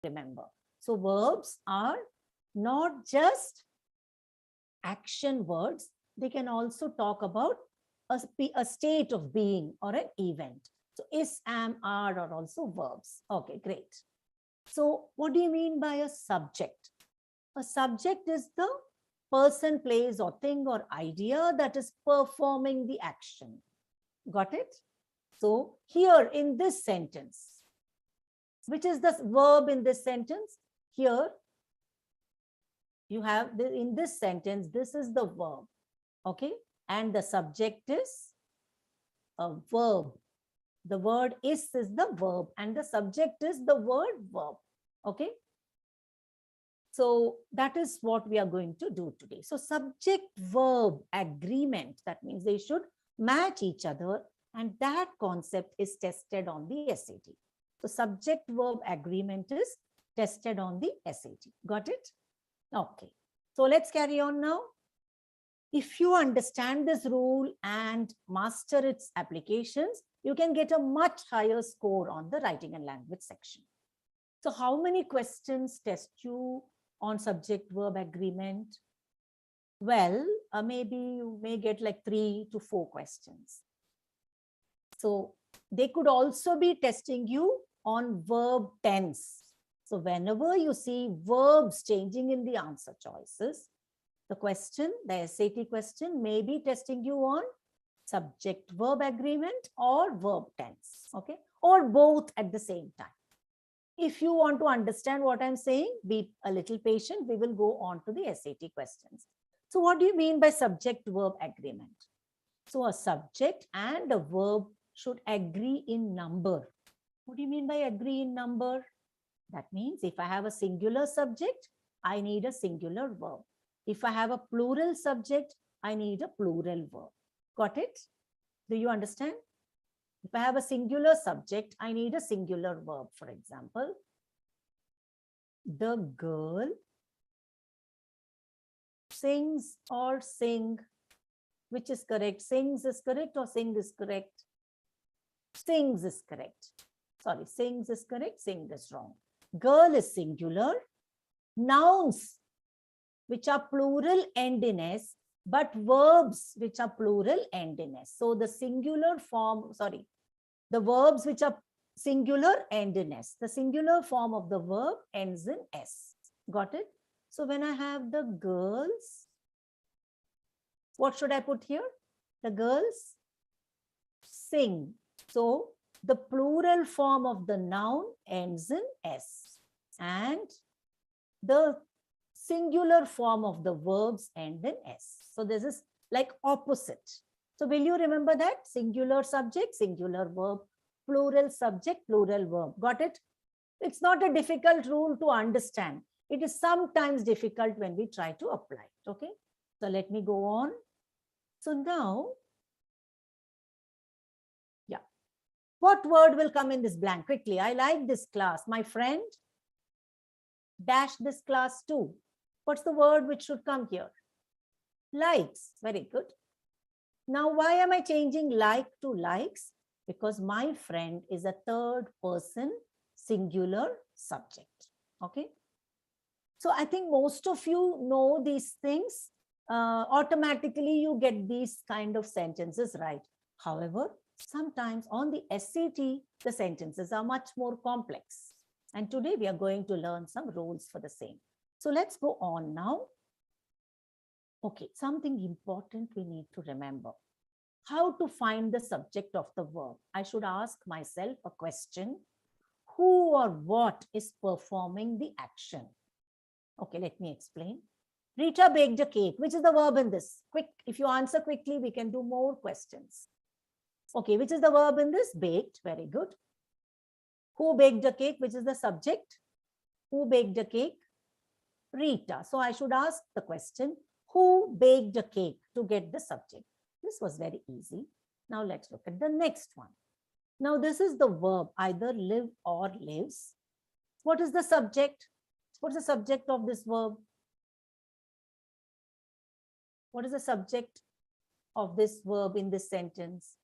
remember. So verbs are not just action words. They can also talk about a state of being or an event. So is, am, are also verbs. Okay, great. So what do you mean by a subject? A subject is the person, place, or thing or idea that is performing the action. Got it? So here in this sentence, which is the verb in this sentence? Here you have in this sentence, this is the verb. Okay, and the subject is a verb. The word is the verb and the subject is the word verb. Okay, so that is what we are going to do today. So subject verb agreement, that means they should match each other, and that concept is tested on the SAT. So subject verb agreement is tested on the SAT. Got it? Okay, so let's carry on now. If you understand this rule and master its applications, you can get a much higher score on the writing and language section. So how many questions test you on subject verb agreement? Well, maybe you may get like 3 to 4 questions. So they could also be testing you on verb tense. So whenever you see verbs changing in the answer choices, the question, the SAT question may be testing you on subject verb agreement or verb tense, okay? Or both at the same time. If you want to understand what I'm saying, be a little patient. We will go on to the SAT questions. So what do you mean by subject verb agreement? So a subject and a verb should agree in number. What do you mean by agree in number? That means if I have a singular subject, I need a singular verb. If I have a plural subject, I need a plural verb. Got it? Do you understand? If I have a singular subject, I need a singular verb. For example, the girl sings or sing. Which is correct? Sings is correct or sing is correct? Sings is correct. Sorry, sings is correct, sing is wrong. Girl is singular. Nouns which are plural end in S, but verbs which are plural end in S. So the singular form, sorry, the verbs which are singular end in S. The singular form of the verb ends in S. Got it? So when I have the girls, what should I put here? The girls sing. So the plural form of the noun ends in S, and the singular form of the verbs end in S. So this is like opposite. So will you remember that? Singular subject, singular verb, plural subject, plural verb. Got it? It's not a difficult rule to understand. It is sometimes difficult when we try to apply it. Okay? So let me go on. So now, yeah. What word will come in this blank? Quickly. I like this class. My friend dash this class too. What's the word which should come here? Likes. Very good. Now, why am I changing like to likes? Because my friend is a third person singular subject. Okay. So I think most of you know these things. Automatically you get these kind of sentences right. However, sometimes on the SAT, the sentences are much more complex. And today we are going to learn some rules for the same. So let's go on now. Okay, something important we need to remember. How to find the subject of the verb? I should ask myself a question. Who or what is performing the action? Okay, let me explain. Rita baked a cake. Which is the verb in this? Quick, if you answer quickly, we can do more questions. Okay, which is the verb in this? Baked. Very good. Who baked a cake? Which is the subject? Who baked a cake? Rita. So I should ask the question, who baked a cake, to get the subject. This was very easy. Now let's look at the next one. Now this is the verb, either live or lives. What is the subject? What is the subject of this verb? What is the subject of this verb in this sentence?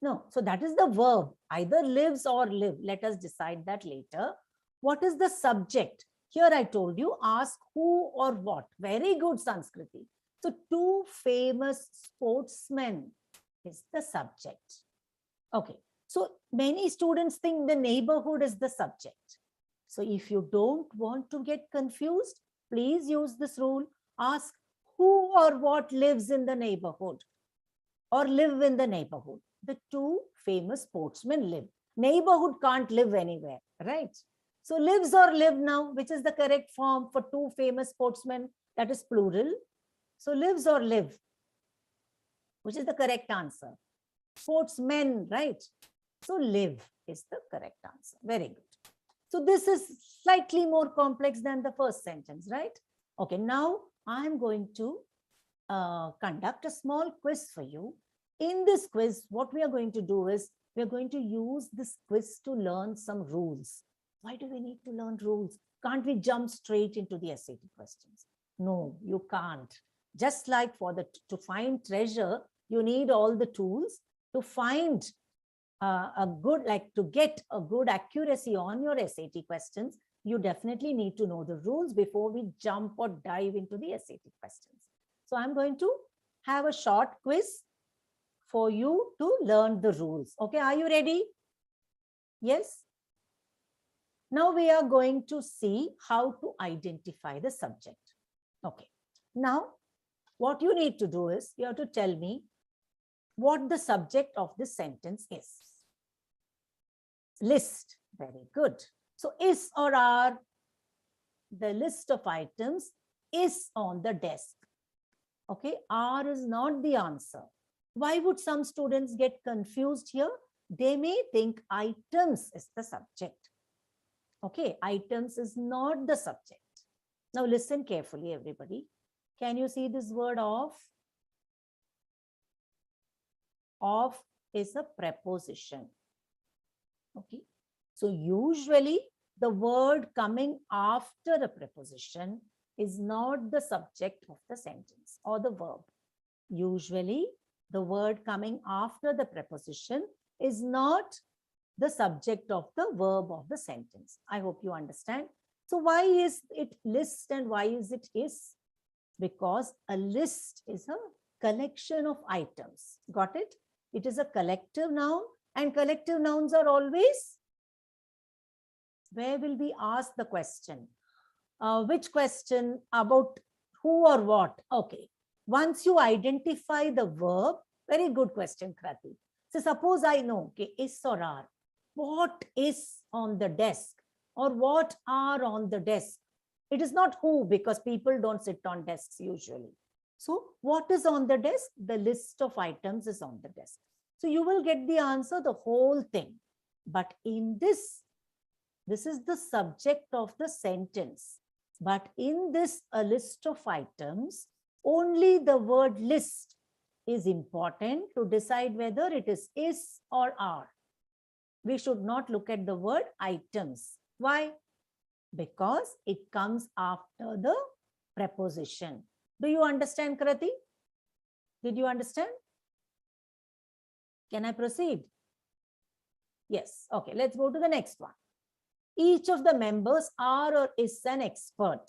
No, so that is the verb, either lives or live. Let us decide that later. What is the subject? Here I told you, ask who or what. Very good, Sanskriti. So two famous sportsmen is the subject. Okay. So many students think the neighborhood is the subject. So if you don't want to get confused, please use this rule. Ask who or what lives in the neighborhood or live in the neighborhood. The two famous sportsmen live. Neighborhood can't live anywhere, right? So lives or live now, which is the correct form for two famous sportsmen, that is plural. So lives or live, which is the correct answer. Sportsmen, right? So live is the correct answer. Very good. So this is slightly more complex than the first sentence, right? Okay, now I'm going to conduct a small quiz for you. In this quiz, what we are going to do is we are going to use this quiz to learn some rules. Why do we need to learn rules? Can't we jump straight into the SAT questions? No, you can't. Just like to find treasure, you need all the tools. To find to get a good accuracy on your SAT questions, you definitely need to know the rules before we jump or dive into the SAT questions. So I'm going to have a short quiz for you to learn the rules. Okay, are you ready? Yes? Now we are going to see how to identify the subject. Okay. Now, what you need to do is you have to tell me what the subject of this sentence is. List. Very good. So is or are, the list of items is on the desk. Okay, are is not the answer. Why would some students get confused here? They may think items is the subject. Okay, items is not the subject. Now listen carefully, everybody. Can you see this word of? Of is a preposition. Okay, so usually the word coming after a preposition is not the subject of the sentence or the verb. Usually the word coming after the preposition is not the subject of the verb of the sentence. I hope you understand. So why is it list and why is it is? Because a list is a collection of items. Got it? It is a collective noun, and collective nouns are always, where will we ask the question? Which question? About who or what? Okay. Once you identify the verb, very good question, Krati. So suppose I know, okay, is or are. What is on the desk or what are on the desk? It is not who, because people don't sit on desks usually. So what is on the desk? The list of items is on the desk. So you will get the answer, the whole thing. But in this is the subject of the sentence. But in this, a list of items, only the word list is important to decide whether it is or are. We should not look at the word items. Why? Because it comes after the preposition. Do you understand, Krati? Did you understand? Can I proceed? Yes. Okay, let's go to the next one. Each of the members are or is an expert.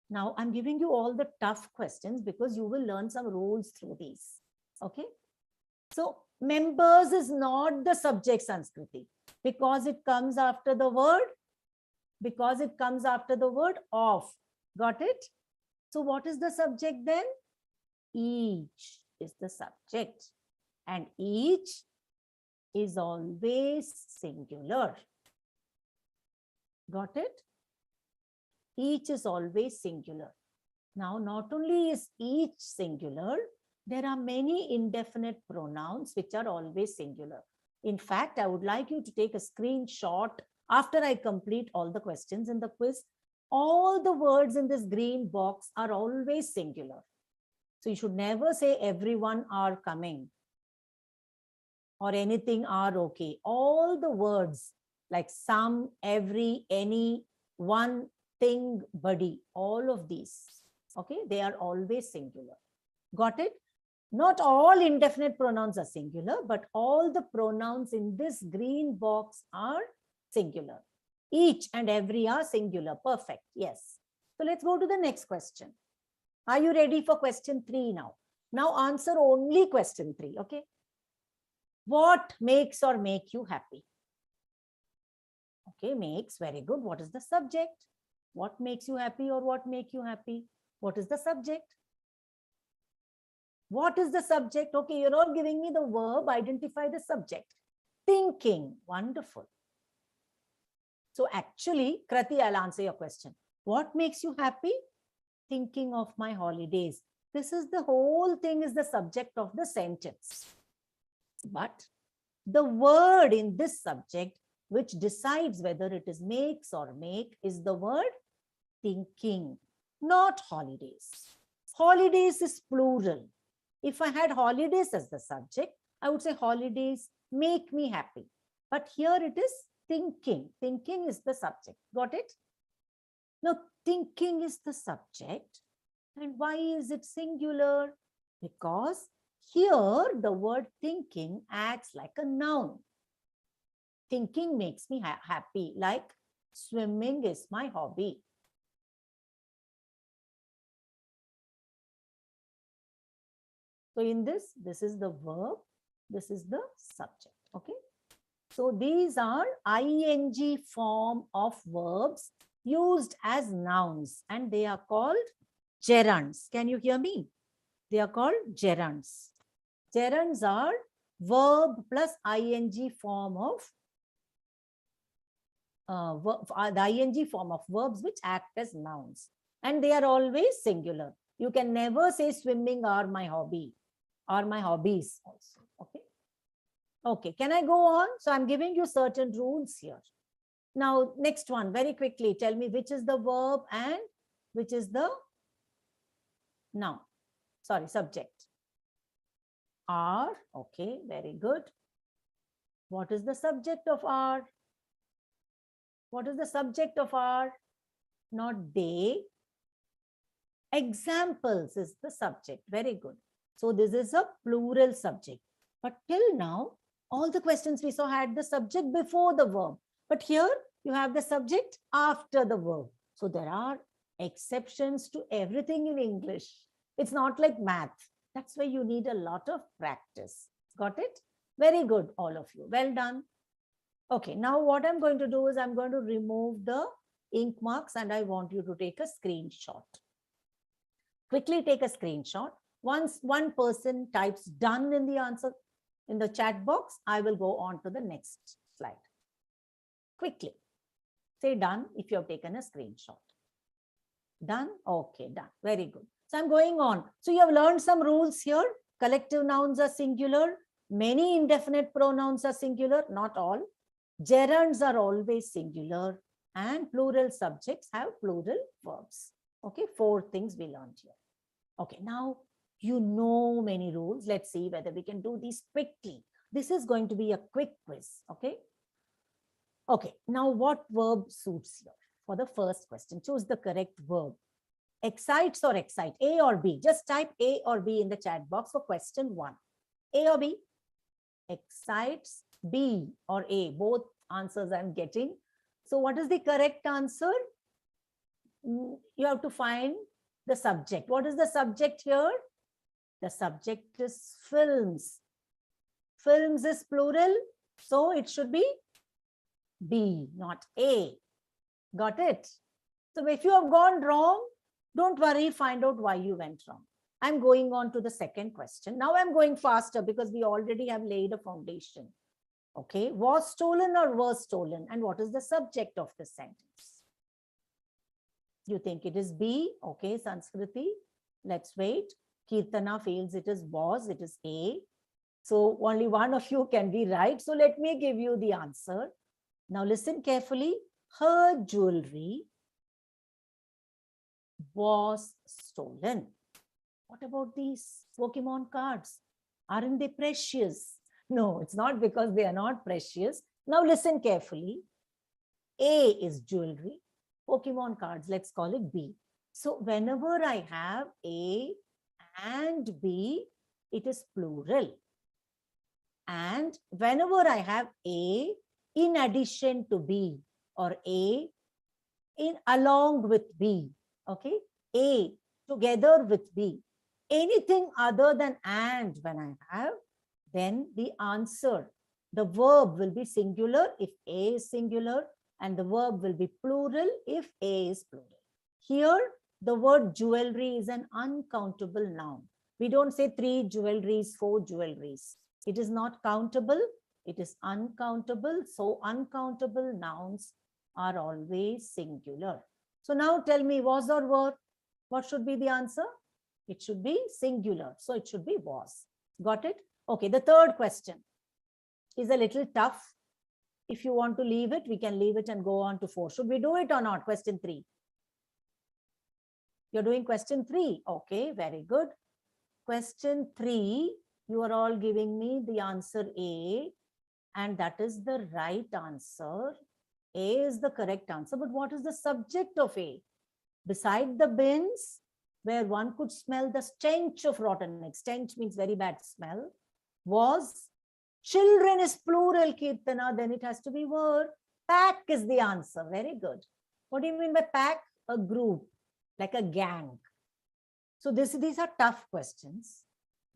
Now, I'm giving you all the tough questions because you will learn some rules through these. Okay. So, members is not the subject, Sanskriti, because it comes after the word, of. Got it? So, what is the subject then? Each is the subject, and each is always singular. Got it? Each is always singular. Now, not only is each singular, there are many indefinite pronouns which are always singular. In fact, I would like you to take a screenshot after I complete all the questions in the quiz. All the words in this green box are always singular. So you should never say everyone are coming or anything are okay. All the words like some, every, any, one, thing, buddy, all of these, okay, they are always singular. Got it? Not all indefinite pronouns are singular, but all the pronouns in this green box are singular. Each and every are singular. Perfect. Yes. So let's go to the next question. Are you ready for question 3 now? Now answer only question 3. Okay. What makes or make you happy? Okay, makes, very good. What is the subject? What makes you happy or what make you happy? What is the subject? What is the subject? Okay, you're not giving me the verb. Identify the subject. Thinking. Wonderful. So actually, Krati, I'll answer your question. What makes you happy? Thinking of my holidays. This is the whole thing is the subject of the sentence. But the word in this subject which decides whether it is makes or make is the word thinking, not holidays. Holidays is plural. If I had holidays as the subject, I would say holidays make me happy. But here it is thinking. Thinking is the subject. Got it? Now, thinking is the subject. And why is it singular? Because here the word thinking acts like a noun. Thinking makes me happy, like swimming is my hobby. So in this is the verb, this is the subject. Okay. So these are ing form of verbs used as nouns and they are called gerunds. Can you hear me? They are called gerunds. Gerunds are verb plus ing form of the ing form of verbs which act as nouns, and they are always singular. You can never say swimming are my hobby or my hobbies also. Okay. Okay. Can I go on? So I'm giving you certain rules here. Now, next one, very quickly, tell me which is the verb and which is the noun. Sorry, subject. Are. Okay. Very good. What is the subject of are? What is the subject of are? Not they. Examples is the subject. Very good. So this is a plural subject. But till now, all the questions we saw had the subject before the verb. But here you have the subject after the verb. So there are exceptions to everything in English. It's not like math. That's why you need a lot of practice. Got it? Very good, all of you. Well done. Okay, now what I'm going to do is I'm going to remove the ink marks and I want you to take a screenshot. Quickly take a screenshot. Once one person types done in the answer in the chat box, I will go on to the next slide. Quickly say done if you have taken a screenshot. Done? Okay, done. Very good. So I'm going on. So you have learned some rules here. Collective nouns are singular. Many indefinite pronouns are singular, not all. Gerunds are always singular and plural subjects have plural verbs. Okay, 4 things we learned here. Okay, now you know many rules. Let's see whether we can do these quickly. This is going to be a quick quiz. Okay. Okay, now what verb suits here? For the first question, choose the correct verb. Excites or excite, A or B? Just type A or B in the chat box for question 1. A or B? Excites, B or A? Both answers I'm getting. So what is the correct answer? You have to find the subject. What is the subject here? The subject is films. Films is plural, so it should be B, not A. Got it? So if you have gone wrong, don't worry, find out why you went wrong. I'm going on to the second question. Now I'm going faster because we already have laid a foundation. Okay, was stolen or were stolen? And what is the subject of the sentence? You think it is B? Okay, Sanskriti. Let's wait. Kirtana feels it is was, it is A. So only one of you can be right. So let me give you the answer. Now listen carefully. Her jewelry was stolen. What about these Pokemon cards? Aren't they precious? No, it's not because they are not precious. Now listen carefully. A is jewelry. Pokemon cards, let's call it B. So whenever I have A and B, it is plural. And whenever I have A in addition to B, or A along with B. Okay, A together with B. Anything other than and when I have, then the answer, the verb will be singular if A is singular, and the verb will be plural if A is plural. Here, the word jewelry is an uncountable noun. We don't say 3 jewelries, 4 jewelries. It is not countable. It is uncountable. So uncountable nouns are always singular. So now tell me, was or were? What should be the answer? It should be singular. So it should be was. Got it? Okay, the third question is a little tough. If you want to leave it, we can leave it and go on to 4. Should we do it or not? Question 3. You're doing question 3. Okay, very good. Question 3, you are all giving me the answer A, and that is the right answer. A is the correct answer. But what is the subject of A? Beside the bins, where one could smell the stench of rotten eggs. Stench means very bad smell. Was children is plural, Kirtana, then it has to be were. Pack is the answer. Very good. What do you mean by pack? A group, like a gang. So these are tough questions.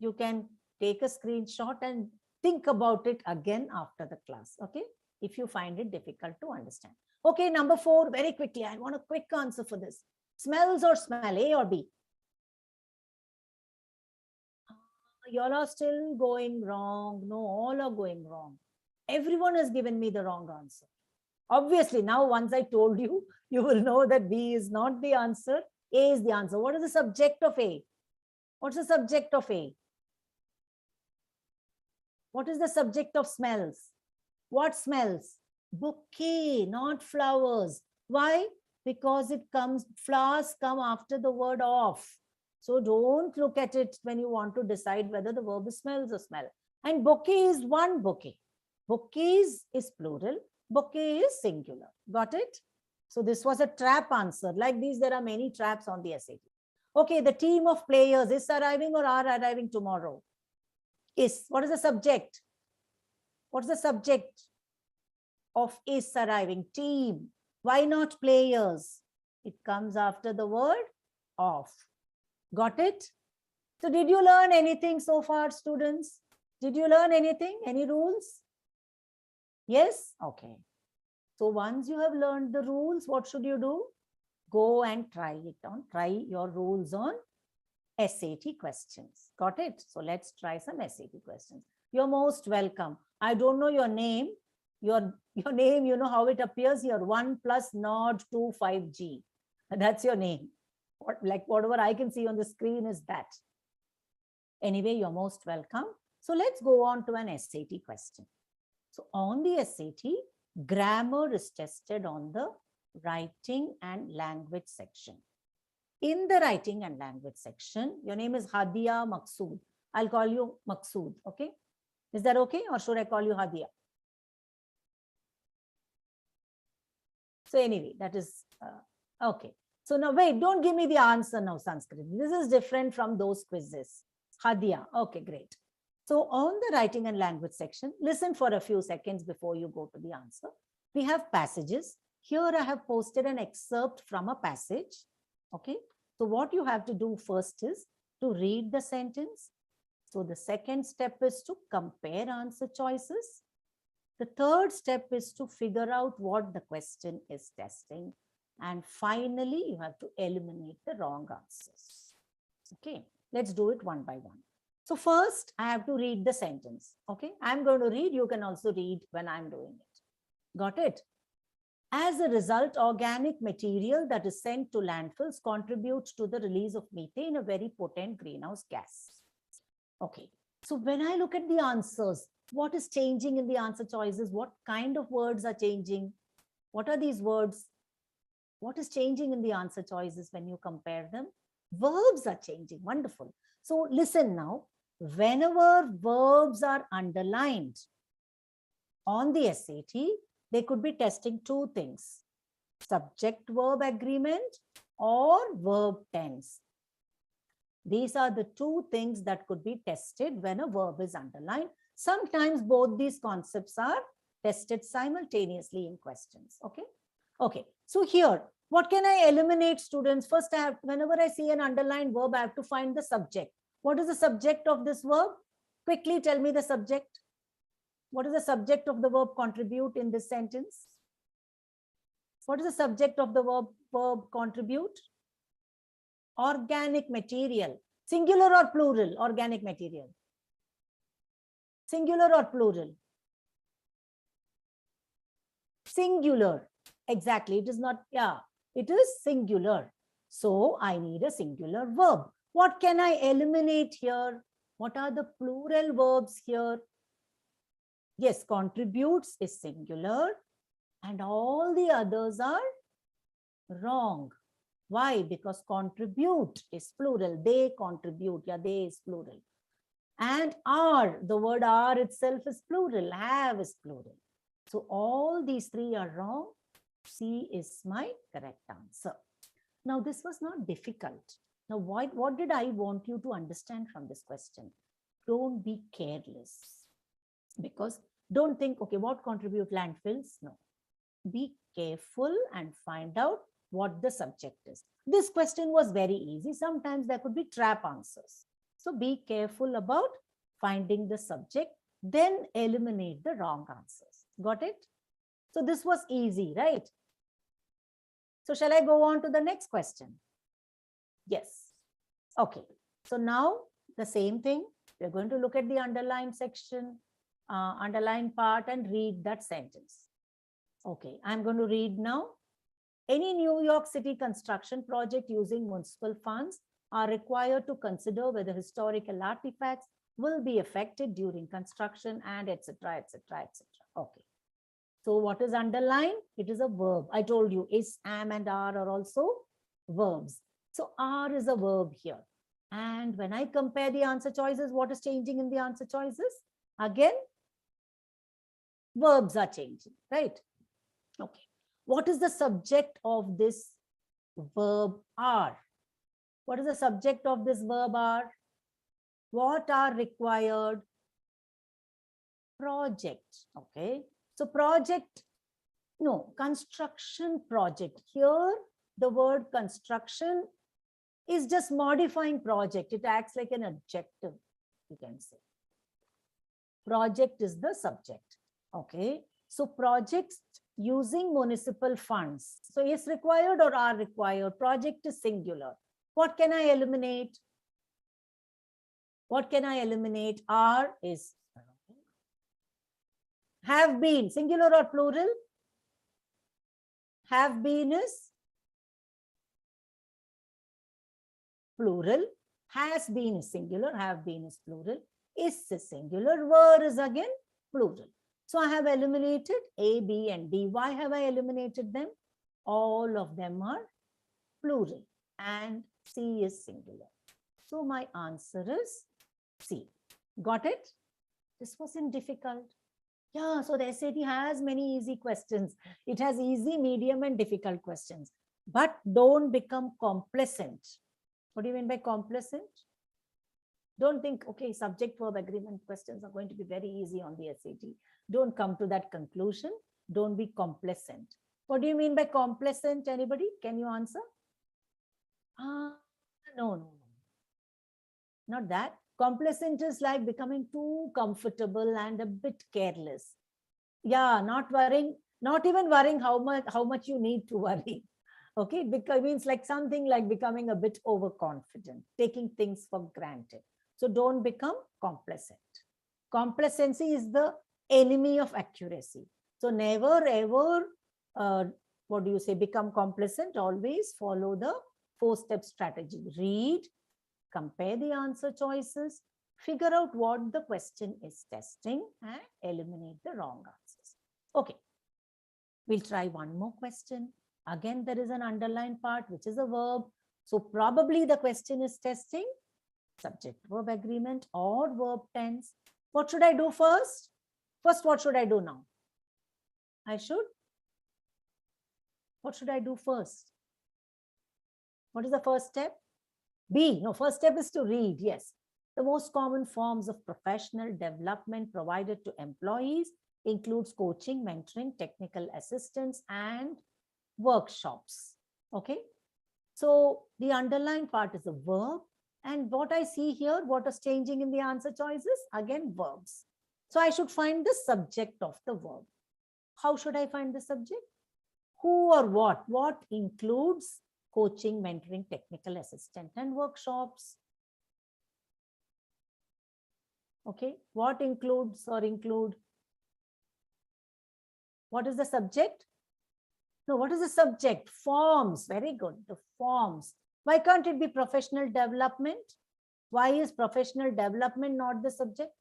You can take a screenshot and think about it again after the class, okay? If you find it difficult to understand. Okay, number 4, very quickly. I want a quick answer for this. Smells or smell, A or B? You all are still going wrong. No, all are going wrong. Everyone has given me the wrong answer. Obviously, now once I told you, you will know that B is not the answer. A is the answer. What is the subject of A? What's the subject of A? What is the subject of smells? What smells? Bouquet, not flowers. Why? Because flowers come after the word of. So don't look at it when you want to decide whether the verb is smells or smell. And bouquet is one bouquet. Bouquets is plural. Bouquet is singular. Got it? So this was a trap answer. Like these, there are many traps on the SAT. Okay, the team of players is arriving or are arriving tomorrow. Is. What is the subject? What's the subject of is arriving? Team. Why not players? It comes after the word of. Got it? So did you learn anything so far, students? Did you learn anything? Any rules? Yes? Okay. So once you have learned the rules, what should you do? Go and try it on. Try your rules on SAT questions. Got it? So let's try some SAT questions. You're most welcome. I don't know your name. Your name, you know how it appears here. 1 plus nod 25G. That's your name. Like whatever I can see on the screen is that. Anyway, you're most welcome. So let's go on to an SAT question. So on the SAT, grammar is tested on the writing and language section. In the writing and language section, your name is Hadia Maqsood. I'll call you Maqsood, okay? Is that okay? Or should I call you Hadia? So anyway, that is, okay. So now wait, don't give me the answer now, Sanskrit. This is different from those quizzes. Hadia, okay, great. So on the writing and language section, listen for a few seconds before you go to the answer. We have passages. Here I have posted an excerpt from a passage. Okay. So what you have to do first is to read the sentence. So the second step is to compare answer choices. The third step is to figure out what the question is testing. And finally, you have to eliminate the wrong answers. Okay. Let's do it one by one. So first, I have to read the sentence. Okay, I'm going to read. You can also read when I'm doing it. Got it? As a result, organic material that is sent to landfills contributes to the release of methane, a very potent greenhouse gas. Okay, so when I look at the answers, what is changing in the answer choices? What kind of words are changing? What are these words? What is changing in the answer choices when you compare them? Verbs are changing. Wonderful. So listen now. Whenever verbs are underlined on the SAT, they could be testing two things: subject-verb agreement or verb tense. These are the two things that could be tested when a verb is underlined. Sometimes both these concepts are tested simultaneously in questions. Okay. Okay, so here, what can I eliminate, students? First, whenever I see an underlined verb, I have to find the subject. What is the subject of this verb? Quickly tell me the subject. What is the subject of the verb contribute in this sentence? What is the subject of the verb contribute? Organic material. Singular or plural? Organic material. Singular or plural? Singular. Exactly. It is not, yeah, it is singular. So I need a singular verb. What can I eliminate here? What are the plural verbs here? Yes, contributes is singular and all the others are wrong. Why? Because contribute is plural. They contribute. Yeah, they is plural. And are, the word are itself is plural. Have is plural. So all these three are wrong. C is my correct answer. Now, this was not difficult. Now, what did I want you to understand from this question? Don't be careless. Because don't think, okay, what contribute landfills? No. Be careful and find out what the subject is. This question was very easy. Sometimes there could be trap answers. So be careful about finding the subject, then eliminate the wrong answers. Got it? So this was easy, right? So shall I go on to the next question? Yes. Okay. So now the same thing. We're going to look at the underline section, underline part and read that sentence. Okay. I'm going to read now. Any New York City construction project using municipal funds are required to consider whether historical artifacts will be affected during construction and etc., etc., etc. Okay. So what is underline? It is a verb. I told you is, am and are also verbs. So are is a verb here. And when I compare the answer choices, what is changing in the answer choices? Again, verbs are changing, right? Okay. What is the subject of this verb are? What is the subject of this verb are? What are required? Project. Okay. So project, no, construction project. Here, the word construction is just modifying project. It acts like an adjective, you can say. Project is the subject. Okay. So projects using municipal funds. So is required or are required? Project is singular. What can I eliminate? What can I eliminate? Are is have been, singular or plural? Have been is plural. Has been is singular. Have been is plural. Is singular. Were is again plural. So I have eliminated A, B, and D. Why have I eliminated them? All of them are plural and C is singular. So my answer is C. Got it? This wasn't difficult. Yeah, so the SAT has many easy questions. It has easy, medium, and difficult questions. But don't become complacent. What do you mean by complacent? Don't think, okay, subject-verb agreement questions are going to be very easy on the SAT. Don't come to that conclusion. Don't be complacent. What do you mean by complacent? Anybody? Can you answer? No. Not that. Complacent is like becoming too comfortable and a bit careless. Yeah, not worrying, not even worrying how much you need to worry. Okay, because it means like something like becoming a bit overconfident, taking things for granted. So don't become complacent. Complacency is the enemy of accuracy. So never ever, what do you say, become complacent. Always follow the 4-step strategy. Read, compare the answer choices, figure out what the question is testing and eliminate the wrong answers. Okay, we'll try one more question. Again, there is an underlined part, which is a verb. So probably the question is testing subject-verb agreement or verb tense. What should I do first? First, what should I do now? What should I do first? What is the first step? B. No, first step is to read. Yes. The most common forms of professional development provided to employees includes coaching, mentoring, technical assistance, and workshops. Okay. So the underlined part is a verb. And what I see here, what is changing in the answer choices? Again, verbs. So I should find the subject of the verb. How should I find the subject? Who or what? What includes coaching, mentoring, technical assistant, and workshops? Okay. What includes or include? What is the subject? No, what is the subject? Forms. Very good. The forms. Why can't it be professional development? Why is professional development not the subject?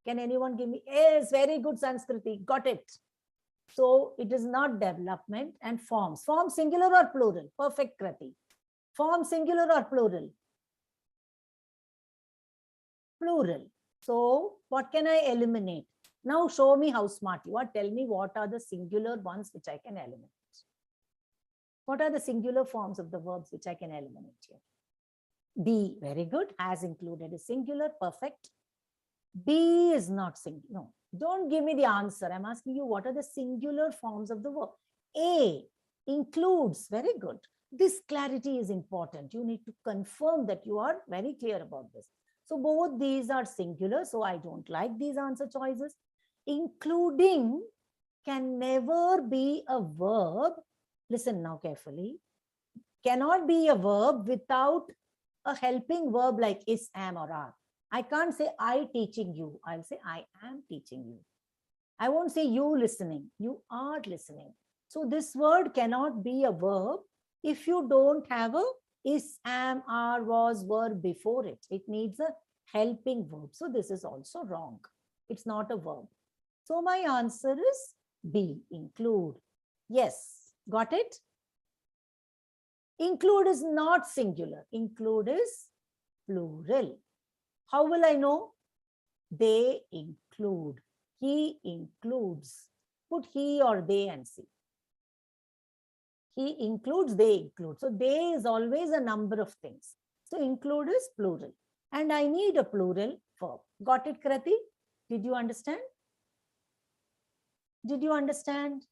Can anyone give me? Yes, very good, Sanskriti. Got it. So it is not development and forms. Form singular or plural? Perfect, Krati. Form singular or plural? Plural. So what can I eliminate? Now show me how smart you are. Tell me what are the singular ones which I can eliminate. What are the singular forms of the verbs which I can eliminate here? Be, very good. Has included is singular. Perfect. Be is not singular. No, don't give me the answer. I'm asking you what are the singular forms of the verb. A includes. Very good. This clarity is important. You need to confirm that you are very clear about this. So both these are singular. So I don't like these answer choices. Including can never be a verb. Listen now carefully. Cannot be a verb without a helping verb like is, am, or are. I can't say I teaching you. I'll say I am teaching you. I won't say you listening. You are listening. So this word cannot be a verb if you don't have a is, am, are, was, were before it. It needs a helping verb. So this is also wrong. It's not a verb. So my answer is B, include. Yes, got it? Include is not singular. Include is plural. How will I know? They include. He includes. Put he or they and see. He includes, they include. So they is always a number of things. So include is plural. And I need a plural verb. Got it, Krati? Did you understand? Did you understand?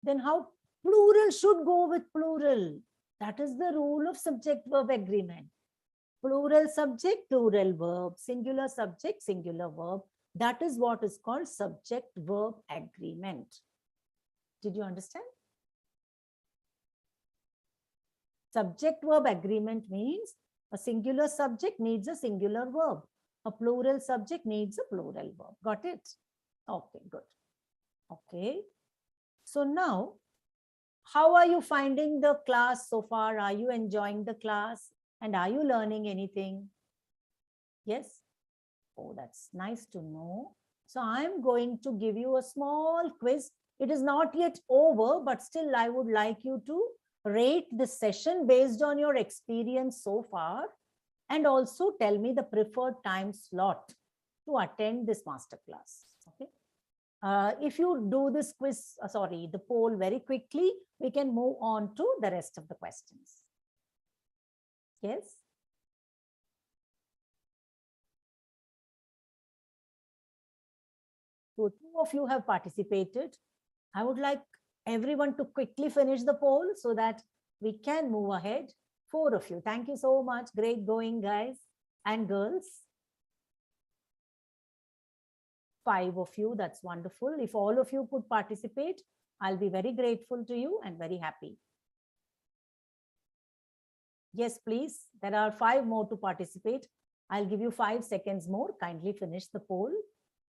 Then how plural should go with plural? That is the rule of subject-verb agreement. Plural subject, plural verb. Singular subject, singular verb. That is what is called subject-verb agreement. Did you understand? Subject-verb agreement means a singular subject needs a singular verb. A plural subject needs a plural verb. Got it? Okay, good. Okay. So now, how are you finding the class so far? Are you enjoying the class? And are you learning anything? Yes? Oh, that's nice to know. So I'm going to give you a small quiz. It is not yet over, but still I would like you to rate this session based on your experience so far. And also tell me the preferred time slot to attend this masterclass. Okay. If you do this quiz, the poll very quickly, we can move on to the rest of the questions. Yes. So 2 of you have participated. I would like everyone to quickly finish the poll so that we can move ahead. 4 of you. Thank you so much. Great going, guys and girls. 5 of you. That's wonderful. If all of you could participate, I'll be very grateful to you and very happy. Yes, please. There are 5 more to participate. I'll give you 5 seconds more. Kindly finish the poll.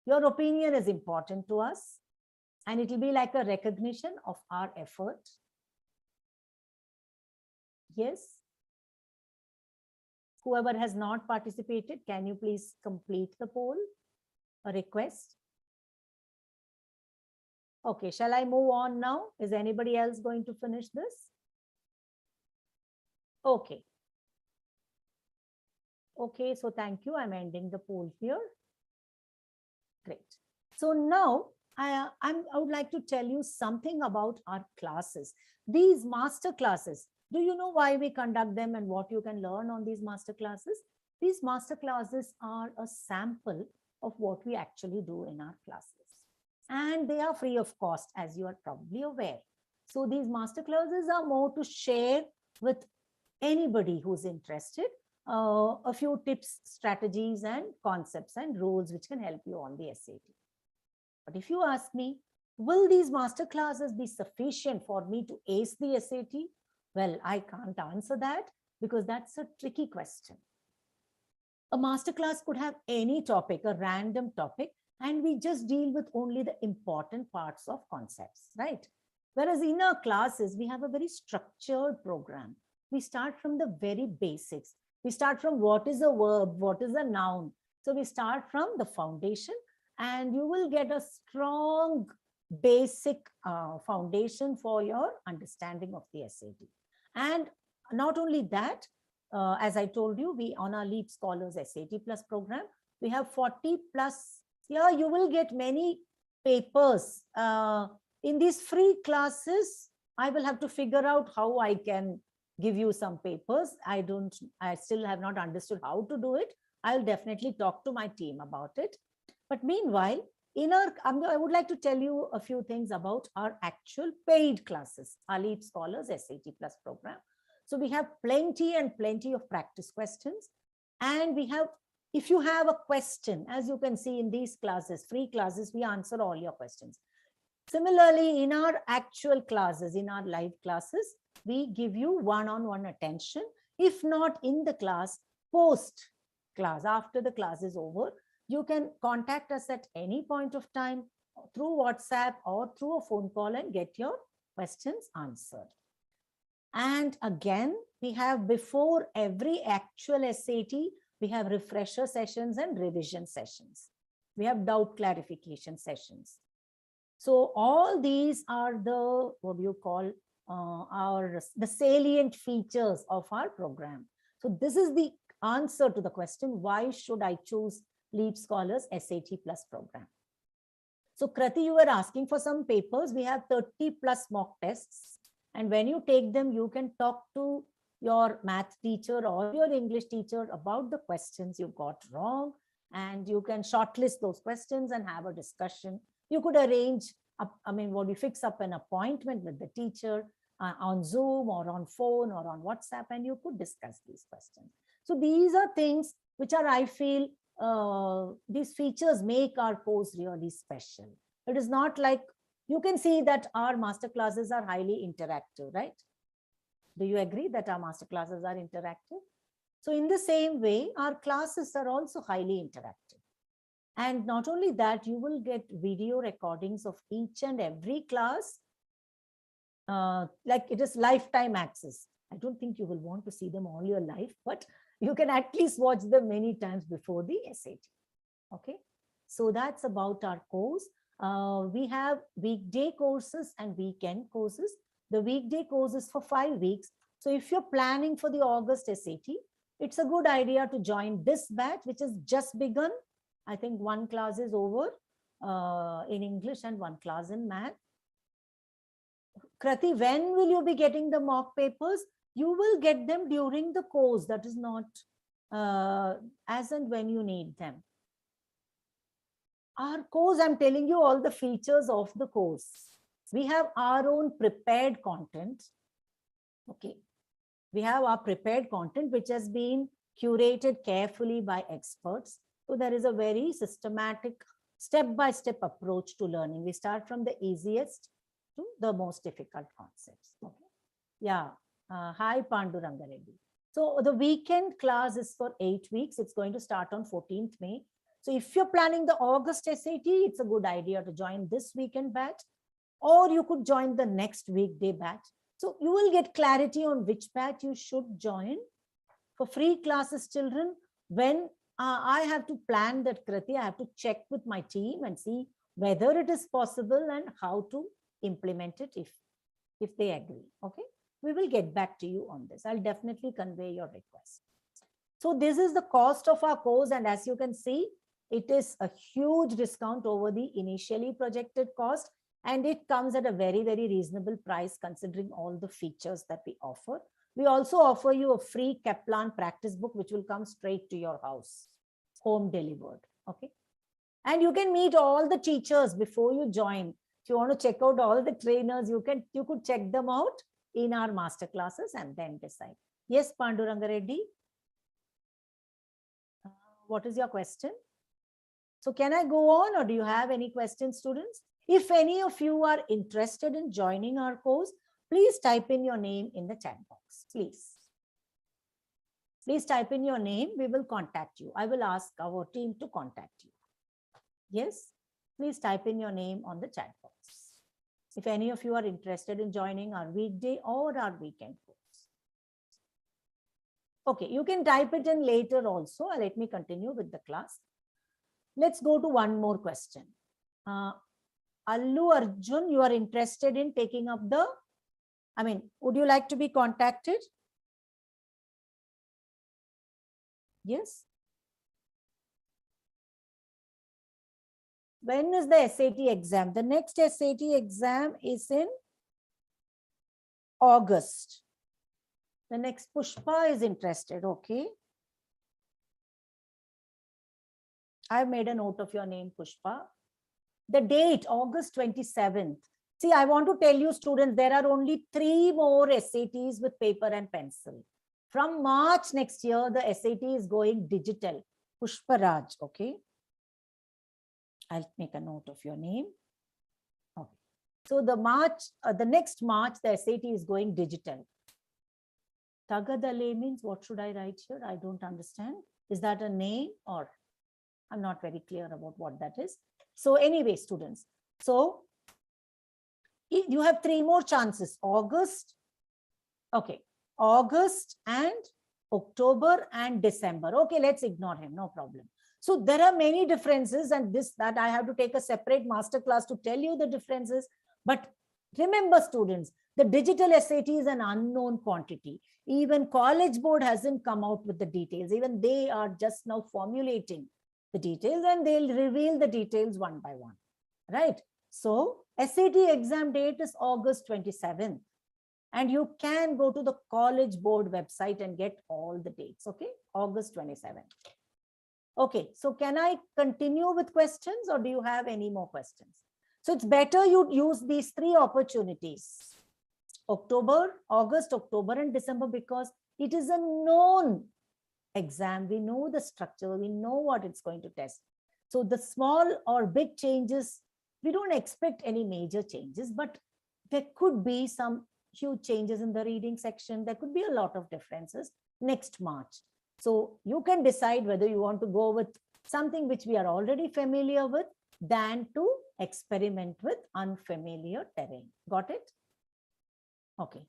Your opinion is important to us, and it will be like a recognition of our effort. Yes. Whoever has not participated, can you please complete the poll? A request. Okay, shall I move on now? Is anybody else going to finish this? Okay. Okay, so thank you. I'm ending the poll here. Great. So now I would like to tell you something about our classes. These master classes, do you know why we conduct them and what you can learn on these master classes? These master classes are a sample of what we actually do in our classes. And they are free of cost, as you are probably aware. So these masterclasses are more to share with anybody who's interested, a few tips, strategies, and concepts and rules which can help you on the SAT. But if you ask me, will these masterclasses be sufficient for me to ace the SAT? Well, I can't answer that because that's a tricky question. A masterclass could have any topic, a random topic, and we just deal with only the important parts of concepts, right? Whereas in our classes, we have a very structured program. We start from the very basics. We start from what is a verb, what is a noun. So we start from the foundation, and you will get a strong basic foundation for your understanding of the SAT. And not only that, as I told you, we on our Leap Scholars SAT Plus program, we have 40 plus. Yeah, you will get many papers. In these free classes, I will have to figure out how I can give you some papers. I still have not understood how to do it. I'll definitely talk to my team about it. But meanwhile, I would like to tell you a few things about our actual paid classes, our Leap Scholars SAT Plus program. So we have plenty and plenty of practice questions. And we have, if you have a question, as you can see in these classes, free classes, we answer all your questions. Similarly, in our actual classes, in our live classes, we give you one-on-one attention. If not in the class, post class, after the class is over, you can contact us at any point of time through WhatsApp or through a phone call and get your questions answered. And again, we have before every actual SAT, we have refresher sessions and revision sessions. We have doubt clarification sessions. So all these are the, what do you call, the salient features of our program. So this is the answer to the question, why should I choose Leap Scholars SAT Plus program? So Krati, you were asking for some papers. We have 30 plus mock tests. And when you take them, you can talk to your math teacher or your English teacher about the questions you got wrong. And you can shortlist those questions and have a discussion. You could arrange, fix up an appointment with the teacher on Zoom or on phone or on WhatsApp, and you could discuss these questions. So these are things which are, I feel, these features make our course really special. It is not like, you can see that our master classes are highly interactive, right? Do you agree that our master classes are interactive? So in the same way, our classes are also highly interactive. And not only that, you will get video recordings of each and every class, like it is lifetime access. I don't think you will want to see them all your life, but you can at least watch them many times before the SAT. Okay, so that's about our course. We have weekday courses and weekend courses. The weekday course is for 5 weeks. So if you're planning for the August SAT, it's a good idea to join this batch, which has just begun. I think one class is over in English and one class in math. Krati, when will you be getting the mock papers? You will get them during the course. That is not as and when you need them. Our course, I'm telling you all the features of the course. We have our own prepared content. Okay. We have our prepared content, which has been curated carefully by experts. So there is a very systematic step-by-step approach to learning. We start from the easiest to the most difficult concepts. Okay. Yeah. Hi, Panduranga Reddy. So the weekend class is for 8 weeks. It's going to start on 14th May. So if you're planning the August SAT, it's a good idea to join this weekend batch, or you could join the next weekday batch. So you will get clarity on which batch you should join. For free classes, children, when I have to plan that, Kriti, I have to check with my team and see whether it is possible and how to implement it if they agree. Okay, we will get back to you on this. I'll definitely convey your request. So this is the cost of our course, and as you can see, it is a huge discount over the initially projected cost, and it comes at a very, very reasonable price considering all the features that we offer. We also offer you a free Kaplan practice book, which will come straight to your house, home delivered. Okay. And you can meet all the teachers before you join. If you want to check out all the trainers, you could check them out in our master classes and then decide. Yes, Panduranga Reddy. What is your question? So can I go on, or do you have any questions, students? If any of you are interested in joining our course, please type in your name in the chat box, please. Please type in your name. We will contact you. I will ask our team to contact you. Yes, please type in your name on the chat box. If any of you are interested in joining our weekday or our weekend course. Okay, you can type it in later also. Let me continue with the class. Let's go to one more question. Allu Arjun, you are interested in taking up the, would you like to be contacted? Yes. When is the SAT exam? The next SAT exam is in August. The next Pushpa is interested. Okay. I've made a note of your name, Pushpa. The date, August 27th. See, I want to tell you, students, there are only 3 more SATs with paper and pencil. From March next year, the SAT is going digital. Pushparaj, okay. I'll make a note of your name. Okay. So the next March, the SAT is going digital. Tagadale means, what should I write here? I don't understand. Is that a name, or I'm not very clear about what that is. So anyway, students, so you have 3 more chances. August, okay, August and October and December. Okay, let's ignore him, no problem. So there are many differences, and that I have to take a separate masterclass to tell you the differences. But remember, students, the digital SAT is an unknown quantity. Even College Board hasn't come out with the details. Even they are just now formulating the details, and they'll reveal the details one by one, right? So SAT exam date is August 27th, and you can go to the College Board website and get all the dates, okay? August 27th. Okay, so can I continue with questions, or do you have any more questions? So it's better you use these 3 opportunities: August, October, and December, because it is a known exam. We know the structure, we know what it's going to test. So the small or big changes, we don't expect any major changes, but there could be some huge changes in the reading section. There could be a lot of differences next March. So you can decide whether you want to go with something which we are already familiar with than to experiment with unfamiliar terrain. Got it? Okay.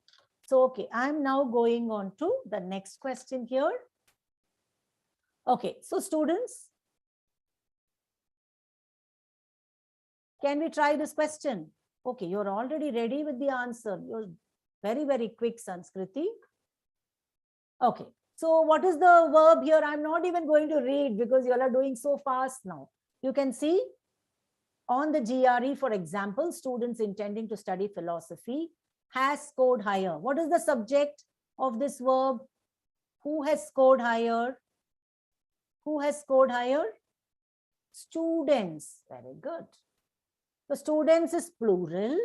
So, okay, I'm now going on to the next question here. Okay, so students, can we try this question? Okay, you're already ready with the answer. You're very, very quick, Sanskriti. Okay, so what is the verb here? I'm not even going to read because you all are doing so fast now. You can see on the GRE, for example, students intending to study philosophy has scored higher. What is the subject of this verb? Who has scored higher? Who has scored higher? Students. Very good. The students is plural.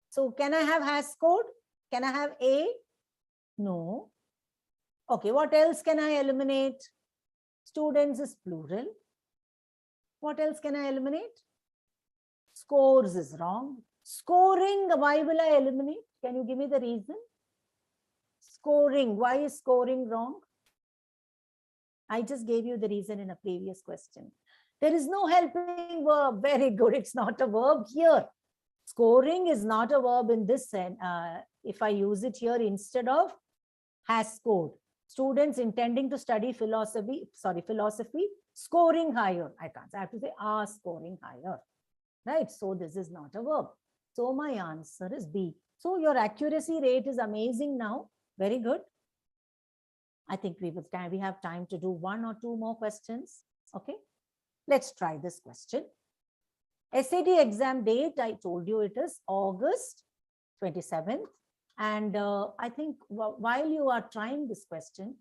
So can I have has scored? Can I have A? No. Okay, what else can I eliminate? Students is plural. What else can I eliminate? Scores is wrong. Scoring, why will I eliminate? Can you give me the reason? Scoring, why is scoring wrong? I just gave you the reason in a previous question. There is no helping verb. Very good. It's not a verb here. Scoring is not a verb in this sense. If I use it here instead of has scored. Students intending to study philosophy, scoring higher. I can't. I have to say are scoring higher. Right? So this is not a verb. So my answer is B. So your accuracy rate is amazing now. Very good. I think we have time to do 1 or 2 more questions. Okay. Let's try this question. SAT exam date, I told you it is August 27th. And I think while you are trying this question,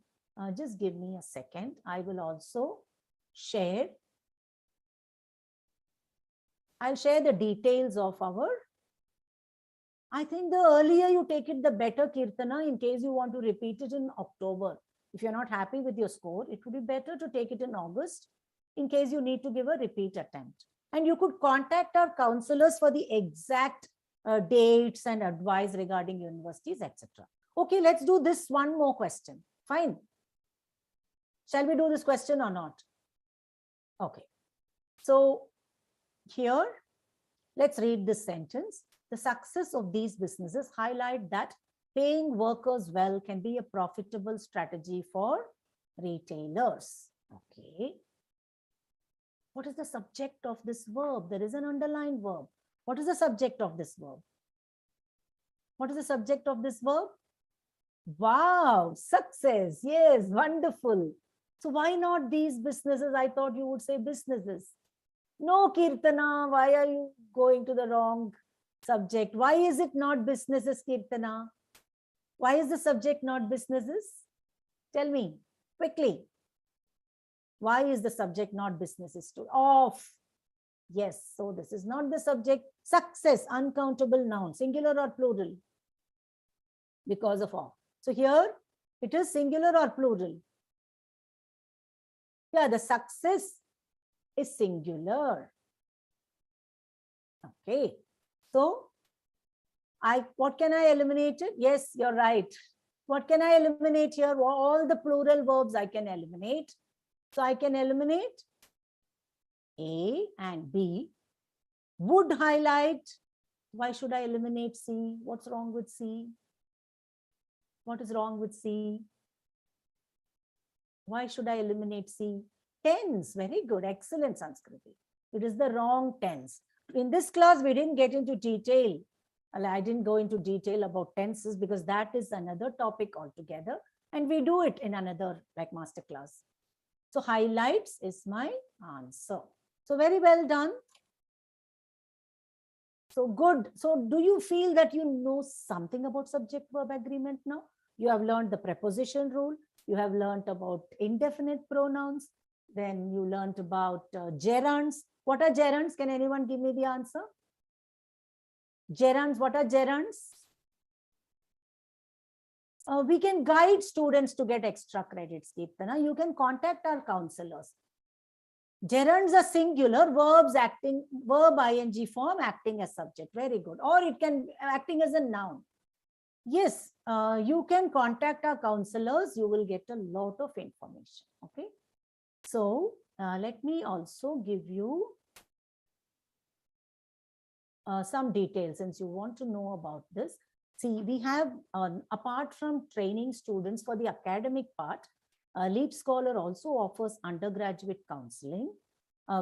just give me a second. I will also share I'll share the details of our, I think the earlier you take it, the better, Kirtana, in case you want to repeat it in October. If you're not happy with your score, it would be better to take it in August in case you need to give a repeat attempt. And you could contact our counselors for the exact dates and advice regarding universities, etc. Okay, let's do this one more question. Fine. Shall we do this question or not? Okay. So here, let's read this sentence. The success of these businesses highlight that paying workers well can be a profitable strategy for retailers. Okay. What is the subject of this verb? There is an underlined verb. What is the subject of this verb? What is the subject of this verb? Wow, success. Yes, wonderful. So why not these businesses? I thought you would say businesses. No, Kirtana, why are you going to the wrong subject? Why is it not businesses, Kirtana? Why is the subject not businesses? Tell me quickly. Why is the subject not businesses? Off. Yes, so this is not the subject. Success, uncountable noun, singular or plural? Because of off. So here it is singular or plural? Yeah, the success is singular. Okay. So what can I eliminate it? Yes, you're right. What can I eliminate here? All the plural verbs I can eliminate. So I can eliminate A and B. Would highlight. Why should I eliminate C? What's wrong with C? What is wrong with C? Why should I eliminate C? Tense. Very good. Excellent, Sanskriti. It is the wrong tense. In this class, we didn't get into detail. I didn't go into detail about tenses because that is another topic altogether. And we do it in another like masterclass. So highlights is my answer. So very well done. So good. So do you feel that you know something about subject-verb agreement now? You have learned the preposition rule. You have learned about indefinite pronouns. Then you learned about gerunds. What are gerunds? Can anyone give me the answer? Gerunds, what are gerunds? We can guide students to get extra credits, Kirtana. You can contact our counselors. Gerunds are singular, verbs acting, verb ing form acting as subject. Very good. Or it can acting as a noun. Yes, you can contact our counselors. You will get a lot of information. Okay. So let me also give you some details since you want to know about this. See, we have, apart from training students for the academic part, Leap Scholar also offers undergraduate counseling.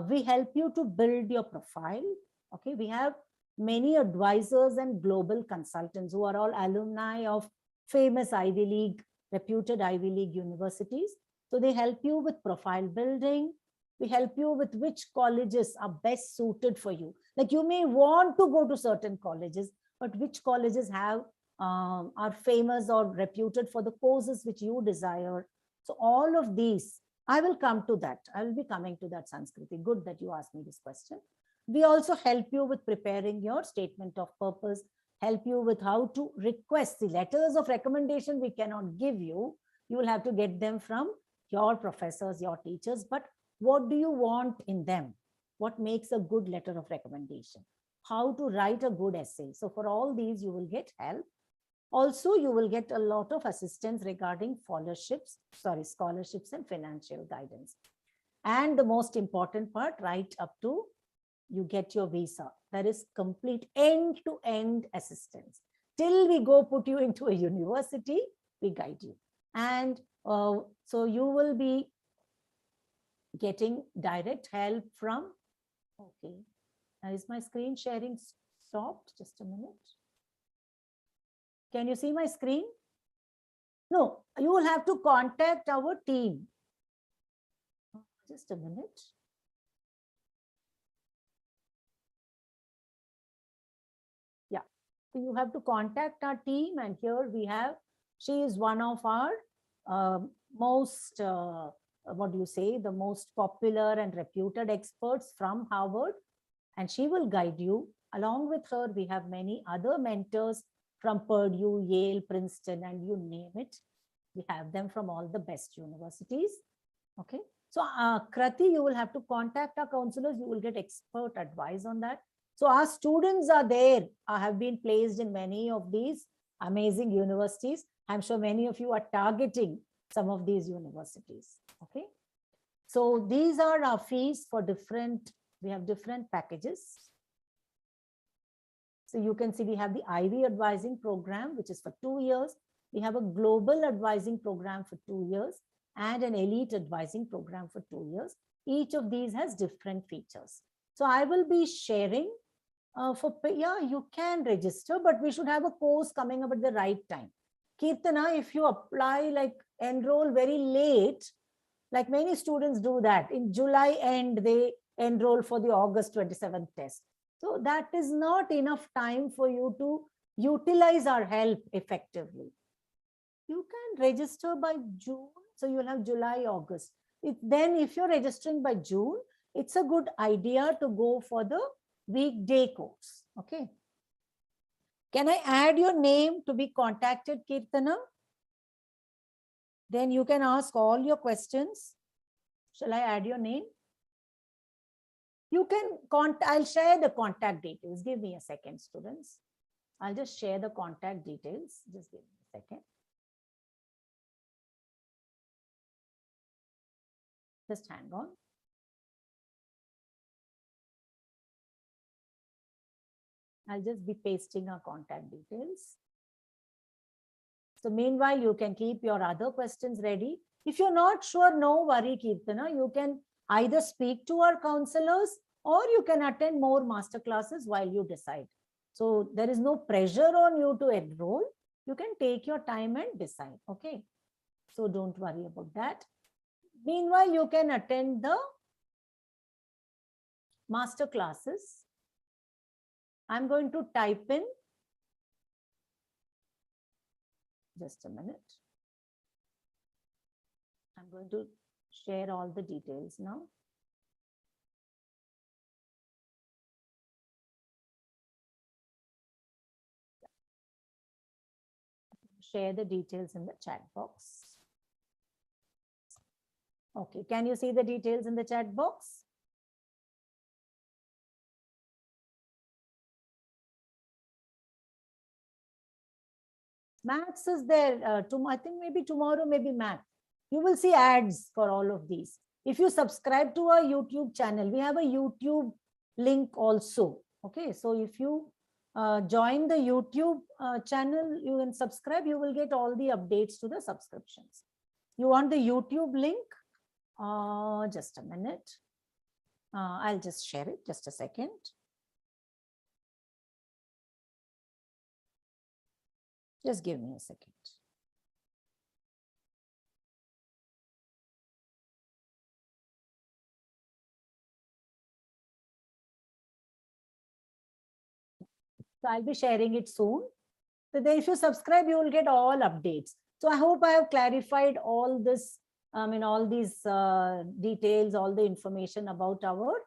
We help you to build your profile. Okay, we have many advisors and global consultants who are all alumni of famous Ivy League, reputed Ivy League universities. So they help you with profile building. We help you with which colleges are best suited for you. Like you may want to go to certain colleges, but which colleges have are famous or reputed for the courses which you desire. So all of these, I will come to that. I will be coming to that, Sanskriti. Good that you asked me this question. We also help you with preparing your statement of purpose, help you with how to request the letters of recommendation we cannot give you. You will have to get them from your professors, your teachers, but what do you want in them? What makes a good letter of recommendation? How to write a good essay? So for all these, you will get help. Also, you will get a lot of assistance regarding scholarships and financial guidance. And the most important part, right up to you get your visa. That is complete end-to-end assistance. Till we go put you into a university, we guide you. And so you will be getting direct help from, okay, is my screen sharing stopped? Just a minute. Can you see my screen? No, you will have to contact our team. Just a minute. Yeah, so you have to contact our team, and here we have, she is one of our most, what do you say, the most popular and reputed experts from Harvard. and she will guide you. Along with her, we have many other mentors from Purdue, Yale, Princeton, and you name it. We have them from all the best universities. Okay. So, Krati, you will have to contact our counselors. You will get expert advice on that. So, our students are there, have been placed in many of these amazing universities. I'm sure many of you are targeting some of these universities. Okay. So, these are our fees for different, we have different packages. So, you can see we have the Ivy advising program, which is for 2 years. We have a global advising program for 2 years and an elite advising program for 2 years. Each of these has different features. So I will be sharing you can register, but we should have a course coming up at the right time. Kirtana, if you apply, like enroll very late, like many students do that, in July end, they enroll for the August 27th test. So that is not enough time for you to utilize our help effectively. You can register by June. So you'll have July, August. Then if you're registering by June, it's a good idea to go for the weekday course. Okay. Can I add your name to be contacted, Kirtana? Then you can ask all your questions. Shall I add your name? You can I'll share the contact details. Give me a second, students. I'll just share the contact details. Just give me a second. Just hang on. I'll just be pasting our contact details. So meanwhile, you can keep your other questions ready. If you're not sure, no worry, Kirtana. You can either speak to our counselors or you can attend more master classes while you decide. So there is no pressure on you to enroll. You can take your time and decide. Okay. So don't worry about that. Meanwhile, you can attend the master classes. I'm going to type in, just a minute. I'm going to share all the details now. Share the details in the chat box. Okay, can you see the details in the chat box? Maths is there. I think maybe tomorrow, maybe math. You will see ads for all of these. If you subscribe to our YouTube channel, we have a YouTube link also. Okay, so if you join the YouTube channel, you can subscribe, you will get all the updates to the subscriptions. You want the YouTube link? Just a minute. I'll just share it, just a second. Just give me a second. So I'll be sharing it soon. So then if you subscribe, you will get all updates. So I hope I have clarified all this, all these details, all the information about our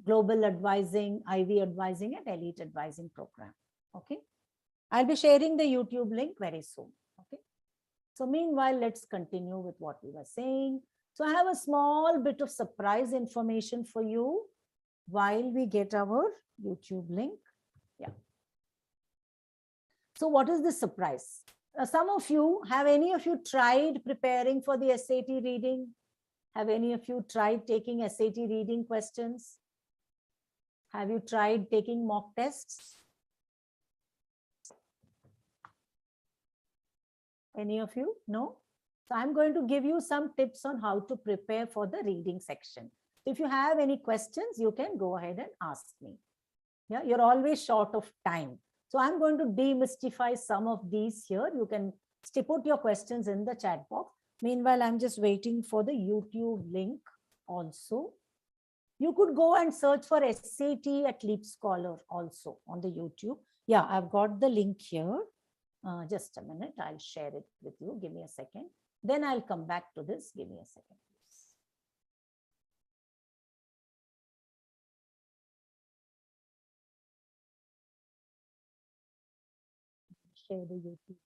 global advising, Ivy advising and elite advising program. Okay. I'll be sharing the YouTube link very soon. Okay. So meanwhile, let's continue with what we were saying. So I have a small bit of surprise information for you while we get our YouTube link. Yeah. So what is the surprise? Some of you, have any of you tried preparing for the SAT reading? Have any of you tried taking SAT reading questions? Have you tried taking mock tests? Any of you? No? So I'm going to give you some tips on how to prepare for the reading section. If you have any questions, you can go ahead and ask me. Yeah, you're always short of time. So I'm going to demystify some of these here. You can put your questions in the chat box. Meanwhile, I'm just waiting for the YouTube link also. You could go and search for SAT at Leap Scholar also on the YouTube. Yeah, I've got the link here. Just a minute, I'll share it with you. Give me a second. Then I'll come back to this. Give me a second. share the YouTube.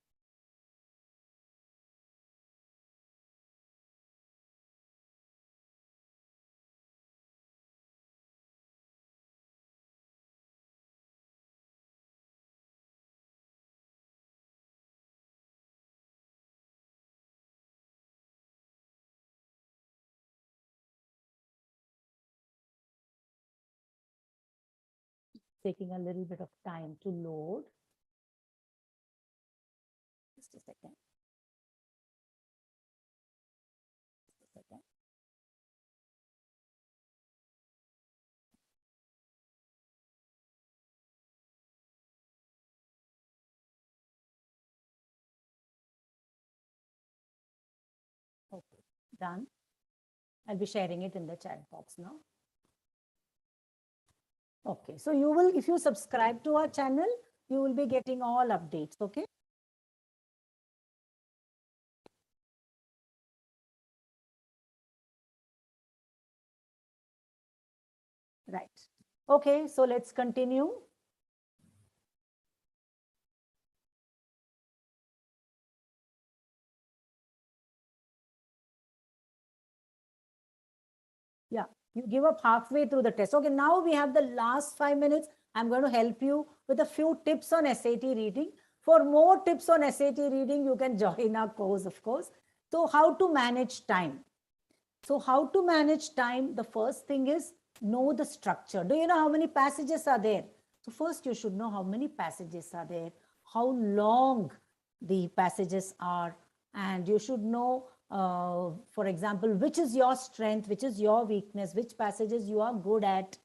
Taking a little bit of time to load. Just a second. Just a second. Okay, done. I'll be sharing it in the chat box now. Okay, so you will, if you subscribe to our channel, you will be getting all updates, okay? Right. Okay, so let's continue. Yeah, you give up halfway through the test. Okay, now we have the last 5 minutes. I'm going to help you with a few tips on SAT reading. For more tips on SAT reading, you can join our course, of course. So how to manage time? So how to manage time? The first thing is know the structure. Do you know how many passages are there? So first you should know how many passages are there, how long the passages are, and you should know, for example, which is your strength, which is your weakness, which passages you are good at,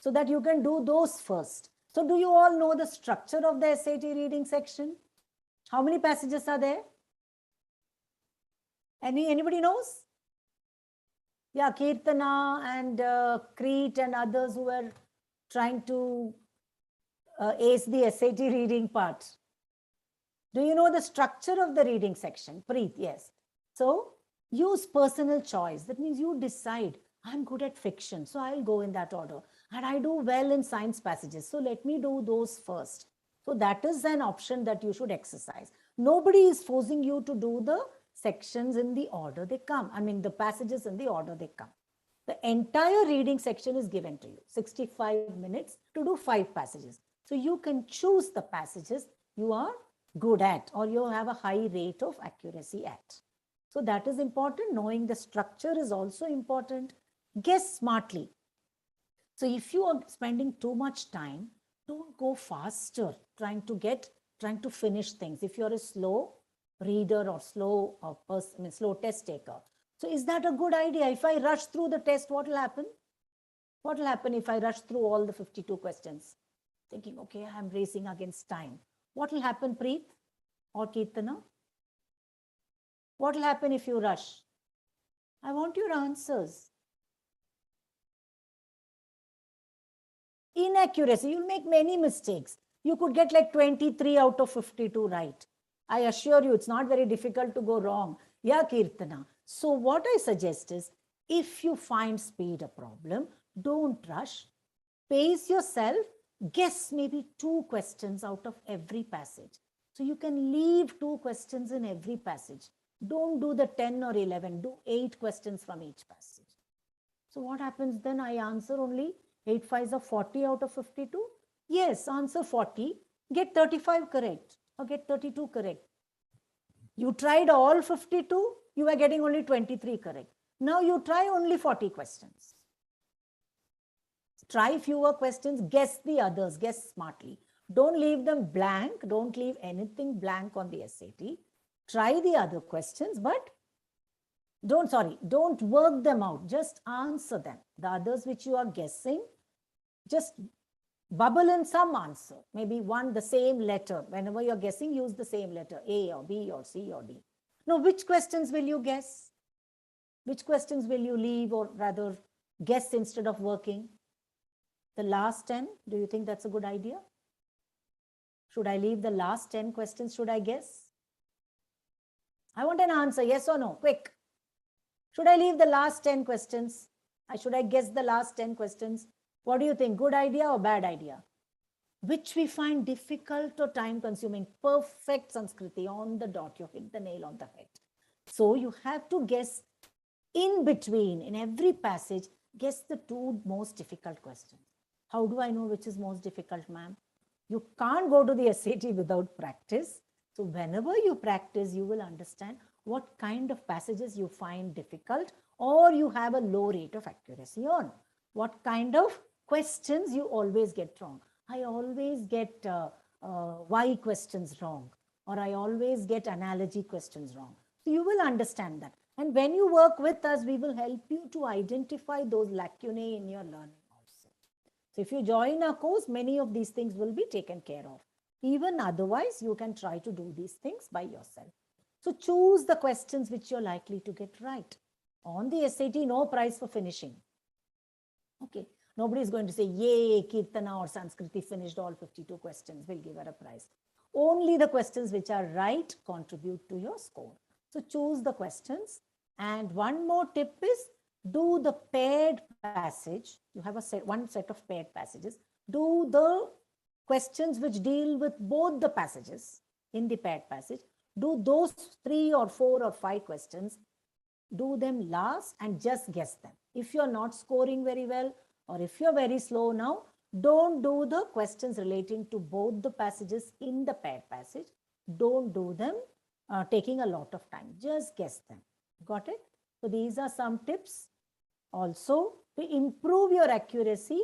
so that you can do those first. So do you all know the structure of the SAT reading section? How many passages are there? Anybody knows? Yeah, Kirtana and Crete and others who were trying to ace the SAT reading part. Do you know the structure of the reading section? Preet, yes. So use personal choice. That means you decide, I'm good at fiction, so I'll go in that order. And I do well in science passages, so let me do those first. So that is an option that you should exercise. Nobody is forcing you to do the sections in the order they come. I mean, the passages in the order they come. The entire reading section is given to you, 65 minutes to do 5 passages. So you can choose the passages you are good at or you have a high rate of accuracy at. So that is important. Knowing the structure is also important. Guess smartly. So if you are spending too much time, don't go faster trying to finish things. If you're a slow reader or slow slow test taker. So is that a good idea? If I rush through the test, what will happen? What will happen if I rush through all the 52 questions? Thinking, okay, I'm racing against time. What will happen, Preet or Kirtana? What will happen if you rush? I want your answers. Inaccuracy, you'll make many mistakes. You could get like 23 out of 52 right. I assure you, it's not very difficult to go wrong. Yeah, Kirtana. So what I suggest is, if you find speed a problem, don't rush. Pace yourself. Guess maybe 2 questions out of every passage. So you can leave 2 questions in every passage. Don't do the 10 or 11. Do 8 questions from each passage. So what happens then? I answer only 8 5s are 40 out of 52. Yes, answer 40. Get 35 correct or get 32 correct. You tried all 52. You were getting only 23 correct. Now you try only 40 questions. Try fewer questions, guess the others, guess smartly. Don't leave them blank. Don't leave anything blank on the SAT. Try the other questions, but don't work them out. Just answer them. The others which you are guessing, just bubble in some answer. Maybe the same letter. Whenever you're guessing, use the same letter, A or B or C or D. Now, which questions will you guess? Which questions will you leave or rather guess instead of working? The last 10, do you think that's a good idea? Should I leave the last 10 questions? Should I guess? I want an answer, yes or no, quick. Should I leave the last 10 questions? Should I guess the last 10 questions? What do you think? Good idea or bad idea? which we find difficult or time consuming. Perfect Sanskriti, on the dot, you hit the nail on the head. So you have to guess in between, in every passage, guess the two most difficult questions. How do I know which is most difficult, ma'am? You can't go to the SAT without practice. So whenever you practice, you will understand what kind of passages you find difficult or you have a low rate of accuracy on. What kind of questions you always get wrong. I always get why questions wrong, or I always get analogy questions wrong. So you will understand that. And when you work with us, we will help you to identify those lacunae in your learning also. So if you join our course, many of these things will be taken care of. Even otherwise, you can try to do these things by yourself. So choose the questions which you're likely to get right. On the SAT, no prize for finishing. Okay. Nobody is going to say, yay, Kirtana or Sanskriti finished all 52 questions. We'll give her a prize. Only the questions which are right contribute to your score. So choose the questions. And one more tip is, do the paired passage. You have one set of paired passages. Do the questions which deal with both the passages in the paired passage. Do those 3 or 4 or 5 questions. Do them last and just guess them. If you're not scoring very well, or if you're very slow now, don't do the questions relating to both the passages in the paired passage. Don't do them taking a lot of time. Just guess them. Got it? So these are some tips. Also, to improve your accuracy,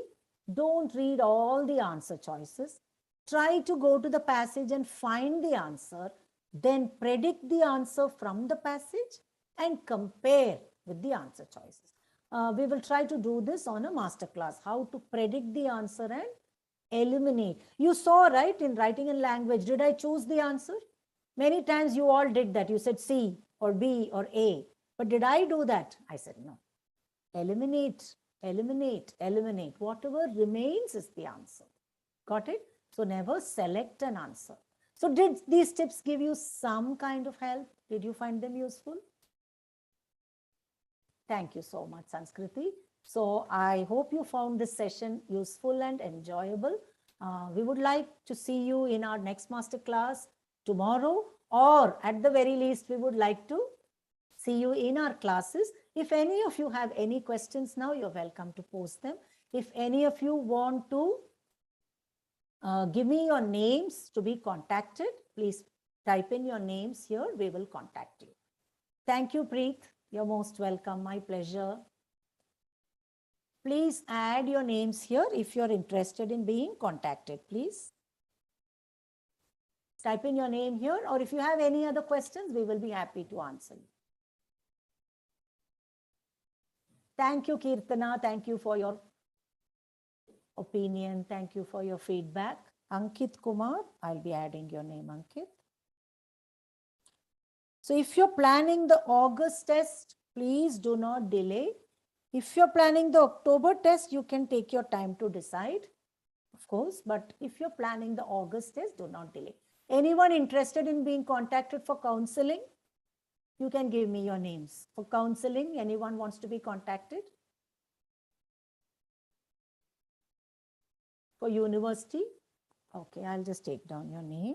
don't read all the answer choices. Try to go to the passage and find the answer, then predict the answer from the passage and compare with the answer choices. We will try to do this on a masterclass, how to predict the answer and eliminate. You saw, right, in writing and language, did I choose the answer? Many times you all did that. You said C or B or A. But did I do that? I said no. Eliminate, eliminate, eliminate. Whatever remains is the answer. Got it? So never select an answer. So did these tips give you some kind of help? Did you find them useful? Thank you so much, Sanskriti. So I hope you found this session useful and enjoyable. We would like to see you in our next masterclass tomorrow, or at the very least, we would like to see you in our classes. If any of you have any questions now, you're welcome to post them. If any of you want to give me your names to be contacted, please type in your names here. We will contact you. Thank you, Preet. You're most welcome. My pleasure. Please add your names here if you're interested in being contacted, please. Type in your name here, or if you have any other questions, we will be happy to answer you. Thank you, Kirtana. Thank you for your opinion. Thank you for your feedback. Ankit Kumar, I'll be adding your name, Ankit. So if you're planning the August test, please do not delay. If you're planning the October test, you can take your time to decide, of course. But if you're planning the August test, do not delay. Anyone interested in being contacted for counseling? You can give me your names. For counseling, anyone wants to be contacted? For university? Okay, I'll just take down your name.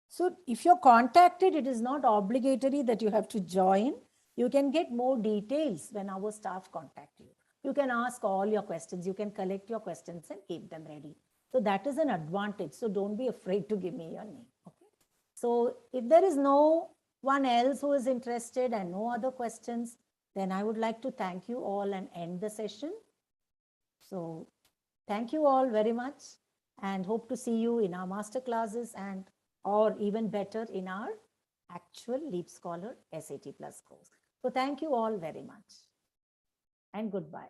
So if you're contacted, it is not obligatory that you have to join. You can get more details when our staff contact you. You can ask all your questions. You can collect your questions and keep them ready. So that is an advantage. So don't be afraid to give me your name. Okay. So if there is no one else who is interested and no other questions, then I would like to thank you all and end the session. So thank you all very much and hope to see you in our master classes and or even better in our actual Leap Scholar SAT Plus course. So thank you all very much and goodbye.